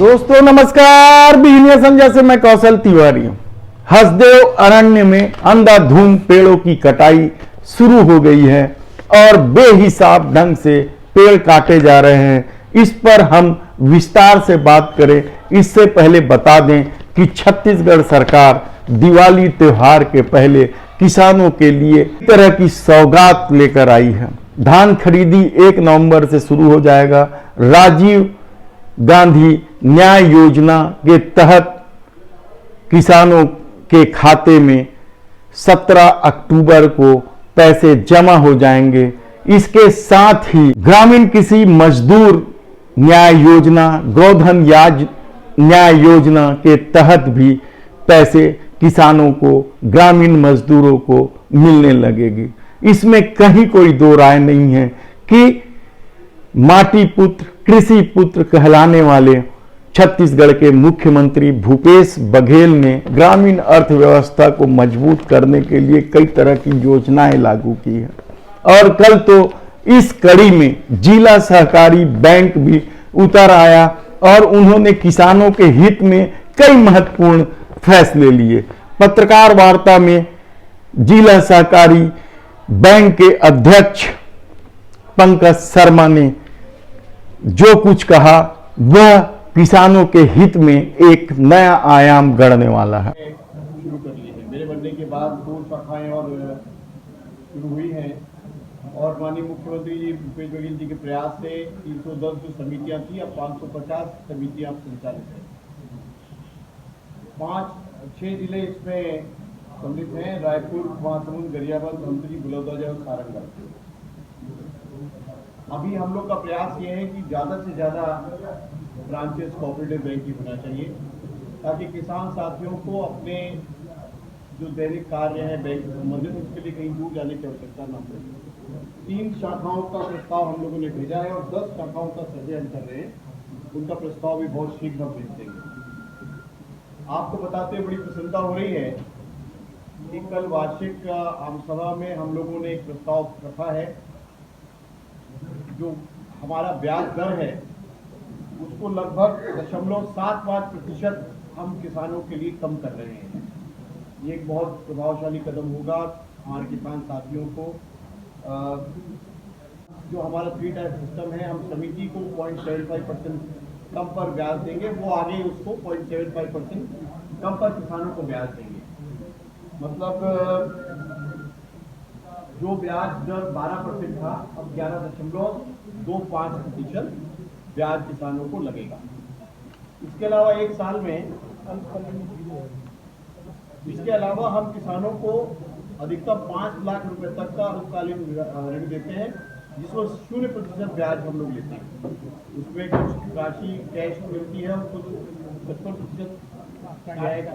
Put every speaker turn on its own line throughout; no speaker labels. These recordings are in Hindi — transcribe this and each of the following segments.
दोस्तों नमस्कार, बिजनेस संजय से मैं कौशल तिवारी हूं। हसदेव अरण्य में अंधाधुंध पेड़ों की कटाई शुरू हो गई है और बेहिसाब ढंग से पेड़ काटे जा रहे हैं। इस पर हम विस्तार से बात करें, इससे पहले बता दें कि छत्तीसगढ़ सरकार दिवाली त्योहार के पहले किसानों के लिए इस तरह की सौगात लेकर आई है। धान खरीदी 1 नवंबर से शुरू हो जाएगा। राजीव गांधी न्याय योजना के तहत किसानों के खाते में 17 अक्टूबर को पैसे जमा हो जाएंगे। इसके साथ ही ग्रामीण कृषि मजदूर न्याय योजना, गोधन न्याय योजना के तहत भी पैसे किसानों को, ग्रामीण मजदूरों को मिलने लगेगी। इसमें कहीं कोई दो राय नहीं है कि माटी पुत्र, कृषि पुत्र कहलाने वाले छत्तीसगढ़ के मुख्यमंत्री भूपेश बघेल ने ग्रामीण अर्थव्यवस्था को मजबूत करने के लिए कई तरह की योजनाएं लागू की है। और कल तो इस कड़ी में जिला सहकारी बैंक भी उतर आया और उन्होंने किसानों के हित में कई महत्वपूर्ण फैसले लिए। पत्रकार वार्ता में जिला सहकारी बैंक के अध्यक्ष पंकज शर्मा ने जो कुछ कहा वह किसानों के हित में एक नया आयाम गढ़ने वाला है।
शुरू कर ली है। मेरे बनने के बाद 2 शाखाएं और शुरू हुई हैं और माननीय मुख्यमंत्री जी भूपेश बघेल जी के प्रयास से 310 जो समितियां थी, अब 550 समितियां संचालित हैं। 6 जिले इसमें सम्मिलित हैं: रायपुर, महासमुंद, गरियाबंद, धमतरी, बलौदाबाजार और सारंगढ़। अभी हम लोग का प्रयास ये है कि ज़्यादा से ज़्यादा ब्रांचेस कोऑपरेटिव बैंक की होना चाहिए, ताकि किसान साथियों को अपने जो दैनिक कार्य है बैंक से संबंधित, उसके लिए कहीं दूर जाने की आवश्यकता न पड़े। 3 शाखाओं का प्रस्ताव हम लोगों ने भेजा है और 10 शाखाओं का सर्वे हम कर रहे हैं। उनका प्रस्ताव भी बहुत शीघ्र हम भेज देंगे। आपको बताते हुए बड़ी प्रसन्नता हो रही है कि कल वार्षिक आम सभा में हम लोगों ने एक प्रस्ताव रखा है, जो हमारा ब्याज दर है उसको लगभग 0.75% हम किसानों के लिए कम कर रहे हैं। ये एक बहुत प्रभावशाली कदम होगा हमारे किसान साथियों को। जो हमारा 3 टायर सिस्टम है, हम समिति को 0.75% कम पर ब्याज देंगे, वो आगे उसको 0.75% कम पर किसानों को ब्याज देंगे। मतलब जो ब्याज दर 12% था, अब 11.25% ब्याज किसानों को लगेगा। इसके अलावा एक साल में हम किसानों को अधिकतम 5 लाख रुपए तक का अल्पकालीन ऋण देते हैं, जिसमें 0% ब्याज हम लोग लेते हैं। उसमें कुछ राशि कैश मिलती है और कुछ 55%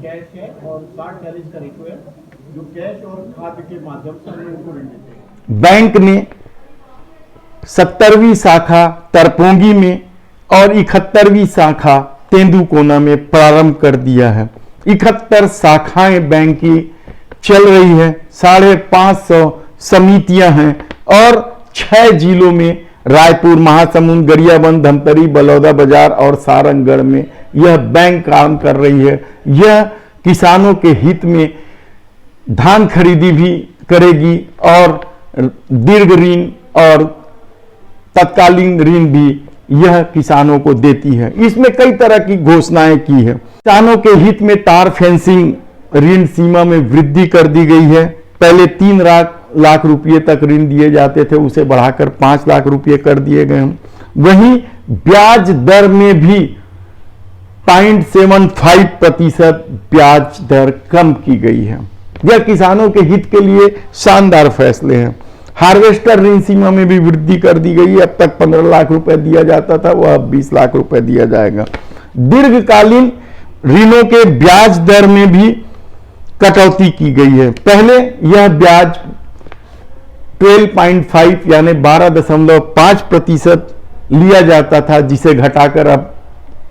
कैश है और 60-40 का रेशो है, जो कैश और खाद्य के माध्यम से हम उनको ऋण देते हैं।
बैंक ने 70वीं शाखा तरपोंगी में और 71वीं शाखा तेंदुकोना में प्रारंभ कर दिया है। 71 शाखाएं बैंक की चल रही है, 550 समितियां हैं और 6 जिलों में रायपुर, महासमुंद, गरियाबंद, धमतरी, बलौदाबाजार और सारंगढ़ में यह बैंक काम कर रही है। यह किसानों के हित में धान खरीदी भी करेगी और दीर्घ ऋण और तत्कालीन ऋण भी यह किसानों को देती है। इसमें कई तरह की घोषणाएं की है। किसानों के हित में तार फेंसिंग ऋण सीमा में वृद्धि कर दी गई है। पहले 3 लाख रुपए तक ऋण दिए जाते थे, उसे बढ़ाकर 5 लाख रुपए कर दिए गए हैं। वहीं ब्याज दर में भी 0.75% ब्याज दर कम की गई है। यह किसानों के हित के लिए शानदार फैसले हैं। हार्वेस्टर ऋण सीमा में भी वृद्धि कर दी गई है। अब तक 15 लाख रुपए दिया जाता था, वह अब 20 लाख रुपए दिया जाएगा। दीर्घकालीन ऋणों के ब्याज दर में भी कटौती की गई है। पहले यह ब्याज 12.5 यानी 12.5% लिया जाता था, जिसे घटाकर अब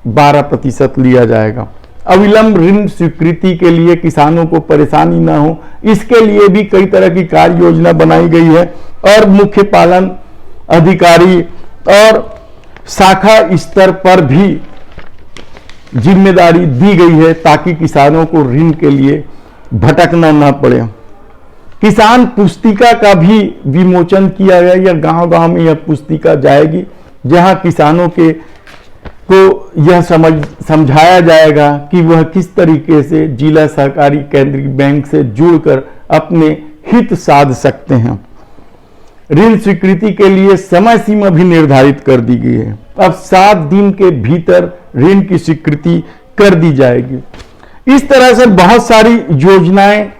12% लिया जाएगा। अविलंब ऋण स्वीकृति के लिए किसानों को परेशानी ना हो, इसके लिए भी कई तरह की कार्य योजना बनाई गई है और मुख्य पालन अधिकारी और शाखा स्तर पर भी जिम्मेदारी दी गई है ताकि किसानों को ऋण के लिए भटकना ना पड़े। किसान पुस्तिका का भी विमोचन किया गया, या गांव-गांव में यह पुस्तिका जाएगी जहां किसानों को यह समझाया जाएगा कि वह किस तरीके से जिला सहकारी केंद्रीय बैंक से जुड़कर अपने हित साध सकते हैं। ऋण स्वीकृति के लिए समय सीमा भी निर्धारित कर दी गई है। अब 7 दिन के भीतर ऋण की स्वीकृति कर दी जाएगी। इस तरह से बहुत सारी योजनाएं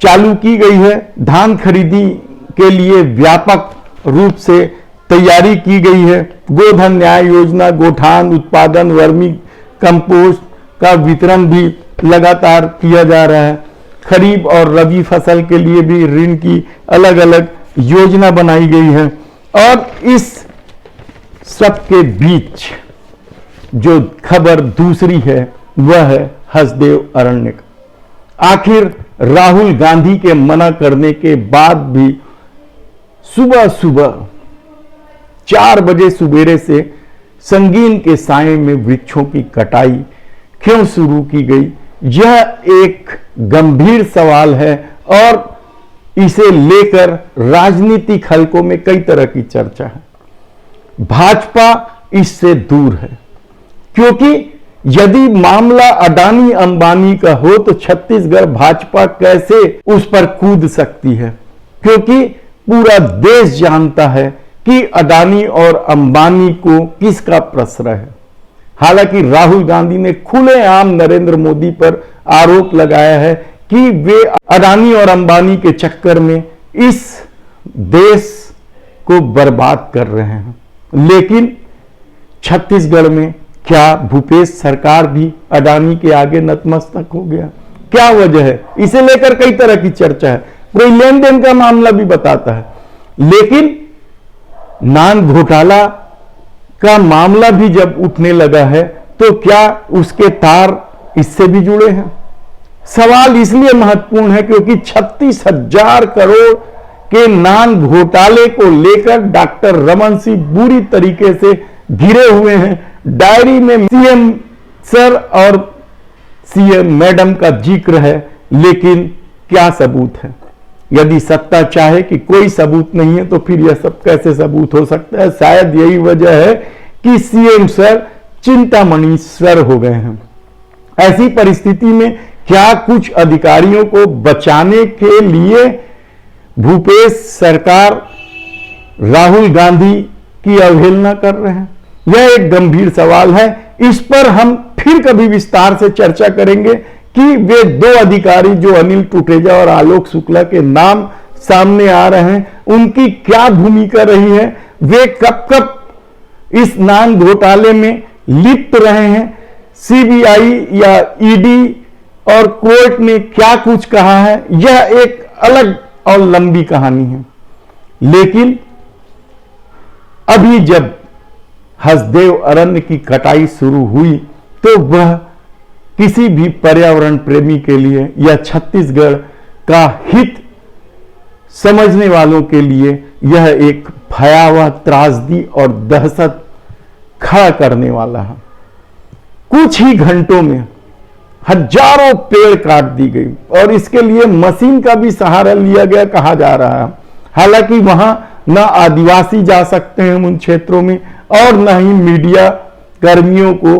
चालू की गई है। धान खरीदी के लिए व्यापक रूप से तैयारी की गई है। गोधन न्याय योजना, गोठान उत्पादन, वर्मी कंपोस्ट का वितरण भी लगातार किया जा रहा है। खरीफ और रबी फसल के लिए भी ऋण की अलग अलग योजना बनाई गई है। और इस सब के बीच जो खबर दूसरी है वह है हसदेव अरण्यक। आखिर राहुल गांधी के मना करने के बाद भी सुबह सुबह 4 बजे सुबेरे से संगीन के साए में वृक्षों की कटाई क्यों शुरू की गई, यह एक गंभीर सवाल है और इसे लेकर राजनीतिक हलकों में कई तरह की चर्चा है। भाजपा इससे दूर है, क्योंकि यदि मामला अडानी अंबानी का हो तो छत्तीसगढ़ भाजपा कैसे उस पर कूद सकती है, क्योंकि पूरा देश जानता है कि अडानी और अंबानी को किसका प्रश्रय है। हालांकि राहुल गांधी ने खुलेआम नरेंद्र मोदी पर आरोप लगाया है कि वे अडानी और अंबानी के चक्कर में इस देश को बर्बाद कर रहे हैं। लेकिन छत्तीसगढ़ में क्या भूपेश सरकार भी अडानी के आगे नतमस्तक हो गया? क्या वजह है? इसे लेकर कई तरह की चर्चा है। कोई लेन देन का मामला भी बताता है, लेकिन नान घोटाला का मामला भी जब उठने लगा है तो क्या उसके तार इससे भी जुड़े हैं? सवाल इसलिए महत्वपूर्ण है क्योंकि 36,000 करोड़ के नान घोटाले को लेकर डॉक्टर रमन सिंह बुरी तरीके से घिरे हुए हैं। डायरी में सीएम सर और सीएम मैडम का जिक्र है, लेकिन क्या सबूत है? यदि सत्ता चाहे कि कोई सबूत नहीं है तो फिर यह सब कैसे सबूत हो सकता है? शायद यही वजह है कि सीएम सर चिंतामणि सर हो गए हैं। ऐसी परिस्थिति में क्या कुछ अधिकारियों को बचाने के लिए भूपेश सरकार राहुल गांधी की अवहेलना कर रहे हैं? यह एक गंभीर सवाल है। इस पर हम फिर कभी विस्तार से चर्चा करेंगे कि वे 2 अधिकारी जो अनिल टुटेजा और आलोक शुक्ला के नाम सामने आ रहे हैं, उनकी क्या भूमिका रही है, वे कब कब इस नान घोटाले में लिप्त रहे हैं, सीबीआई या ईडी और कोर्ट ने क्या कुछ कहा है, यह एक अलग और लंबी कहानी है। लेकिन अभी जब हसदेव अरण्य की कटाई शुरू हुई तो वह किसी भी पर्यावरण प्रेमी के लिए या छत्तीसगढ़ का हित समझने वालों के लिए यह एक भयावह त्रासदी और दहशत खड़ा करने वाला है। कुछ ही घंटों में हजारों पेड़ काट दी गई और इसके लिए मशीन का भी सहारा लिया गया कहा जा रहा है। हालांकि वहां न आदिवासी जा सकते हैं उन क्षेत्रों में और न ही मीडिया कर्मियों को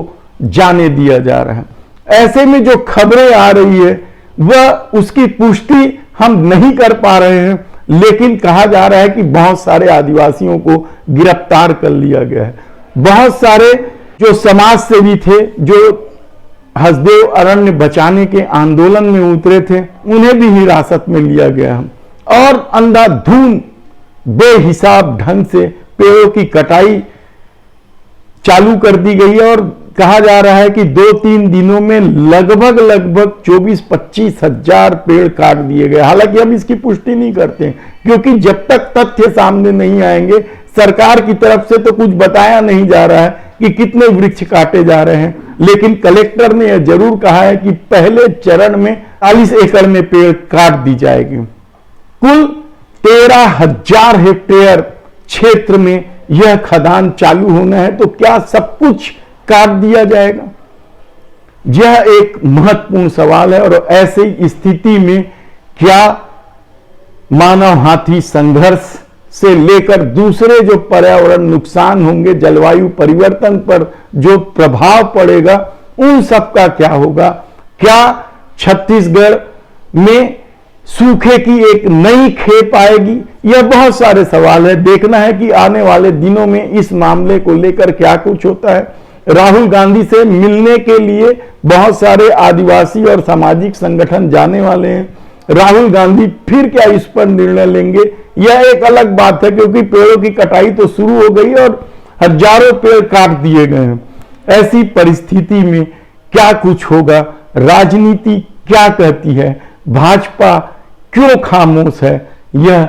जाने दिया जा रहा है। ऐसे में जो खबरें आ रही है वह उसकी पुष्टि हम नहीं कर पा रहे हैं, लेकिन कहा जा रहा है कि बहुत सारे आदिवासियों को गिरफ्तार कर लिया गया है। बहुत सारे जो समाज सेवी थे जो हसदेव अरण्य बचाने के आंदोलन में उतरे थे, उन्हें भी हिरासत में लिया गया है और अंधाधुंध बेहिसाब ढंग से पेड़ों की कटाई चालू कर दी गई है। और कहा जा रहा है कि 2-3 दिनों में लगभग 24-25 हजार पेड़ काट दिए गए। हालांकि हम इसकी पुष्टि नहीं करते हैं, क्योंकि जब तक तथ्य सामने नहीं आएंगे, सरकार की तरफ से तो कुछ बताया नहीं जा रहा है कि कितने वृक्ष काटे जा रहे हैं। लेकिन कलेक्टर ने यह जरूर कहा है कि पहले चरण में 40 एकड़ में पेड़ काट दी जाएगी। कुल 13,000 हेक्टेयर क्षेत्र में यह खदान चालू होना है, तो क्या सब कुछ काट दिया जाएगा? यह एक महत्वपूर्ण सवाल है। और ऐसी स्थिति में क्या मानव हाथी संघर्ष से लेकर दूसरे जो पर्यावरण नुकसान होंगे, जलवायु परिवर्तन पर जो प्रभाव पड़ेगा, उन सब का क्या होगा? क्या छत्तीसगढ़ में सूखे की एक नई खेप आएगी? यह बहुत सारे सवाल है। देखना है कि आने वाले दिनों में इस मामले को लेकर क्या कुछ होता है। राहुल गांधी से मिलने के लिए बहुत सारे आदिवासी और सामाजिक संगठन जाने वाले हैं। राहुल गांधी फिर क्या इस पर निर्णय लेंगे, यह एक अलग बात है, क्योंकि पेड़ों की कटाई तो शुरू हो गई और हजारों पेड़ काट दिए गए हैं। ऐसी परिस्थिति में क्या कुछ होगा? राजनीति क्या कहती है? भाजपा क्यों खामोश है? यह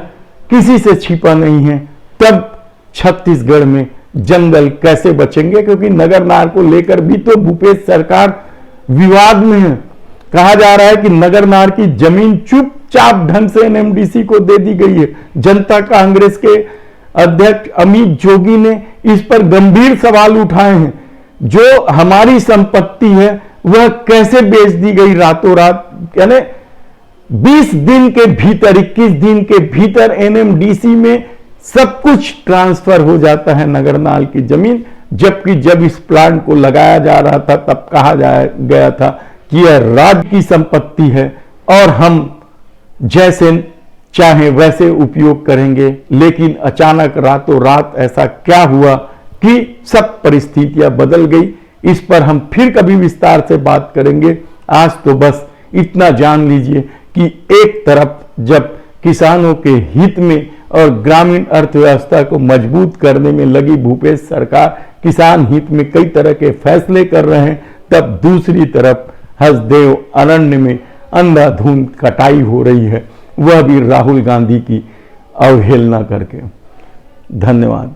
किसी से छिपा नहीं है। तब छत्तीसगढ़ में जंगल कैसे बचेंगे? क्योंकि नगरनार को लेकर भी तो भूपेश सरकार विवाद में है। कहा जा रहा है कि नगरनार की जमीन चुपचाप ढंग से एनएमडीसी को दे दी गई है। जनता कांग्रेस के अध्यक्ष अमित जोगी ने इस पर गंभीर सवाल उठाए हैं। जो हमारी संपत्ति है वह कैसे बेच दी गई रातों रात? यानी 20 दिन के भीतर, 21 दिन के भीतर एनएमडीसी में सब कुछ ट्रांसफर हो जाता है नगरनार की जमीन। जबकि जब इस प्लांट को लगाया जा रहा था तब कहा गया था कि यह राज्य की संपत्ति है और हम जैसे चाहे वैसे उपयोग करेंगे। लेकिन अचानक रातों रात ऐसा क्या हुआ कि सब परिस्थितियां बदल गई? इस पर हम फिर कभी विस्तार से बात करेंगे। आज तो बस इतना जान लीजिए कि एक तरफ जब किसानों के हित में और ग्रामीण अर्थव्यवस्था को मजबूत करने में लगी भूपेश सरकार, किसान हित में कई तरह के फैसले कर रहे हैं, तब दूसरी तरफ हसदेव अरण्य में अंधाधुंध कटाई हो रही है, वह भी राहुल गांधी की अवहेलना करके। धन्यवाद।